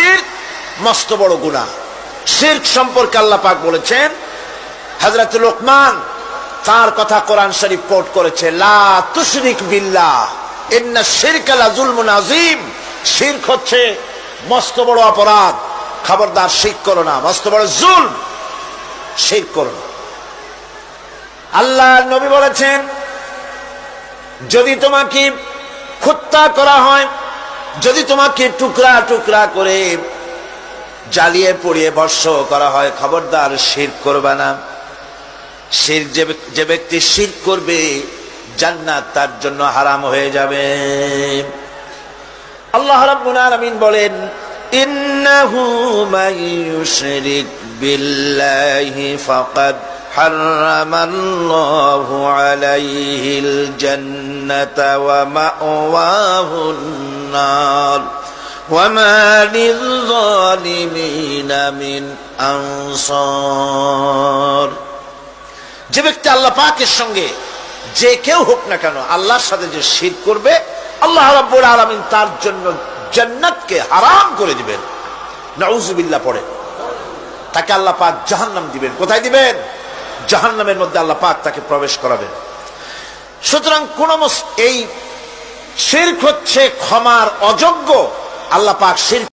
শিরক মস্ত বড় গুনাহ। শিরক সম্পর্কে আল্লাহ পাক বলেছেন, হযরত লোকমান তার কথা কোরআন শরীফ কোট করেছে, লা তুশরিক বিল্লাহ ইন্না শিরকা লাযুলমুন আযীম। শিরক হচ্ছে মস্ত বড় অপরাধ, খবরদার শিরক করো না, মস্ত বড় জুলম, শিরক করো না। আল্লাহর নবী বলেছেন, যদি তোমাকে হত্যা করা হয়, যদি তোমাকে টুকরা টুকরা করে জ্বালিয়ে পুড়িয়ে ভস্ম করা হয়, খবরদার শিরক করবে না। শিরক যে ব্যক্তি শিরক করবে, জান্নাত তার জন্য হারাম হয়ে যাবে। আল্লাহ রাব্বুল আলামিন বলেন, ইন্নাহু মান ইউশরিক বিল্লাহি ফাকাদ হারামাল্লাহু আলাইহিল জান্নাতা ওয়া মাওয়াহুন নার ওয়া মা লিয-যালিমিনা মিন আনসার। যে ব্যক্তি আল্লাহ পাকের সঙ্গে যে কেউ হোক না কেন আল্লাহর সাথে যে শিরক করবে, আল্লাহ রাব্বুল আলামিন তার জন্য জান্নাতকে হারাম করে দিবেন। নাউযুবিল্লাহ পড়ে। তাকে আল্লাহ পাক জাহান্নাম দিবেন। কোথায় দিবেন? জাহান্নামের মধ্যে আল্লাহ পাক তাকে প্রবেশ করাবেন। সুতরাং এই শিরক হচ্ছে ক্ষমার অযোগ্য। আল্লাহ পাক শিরক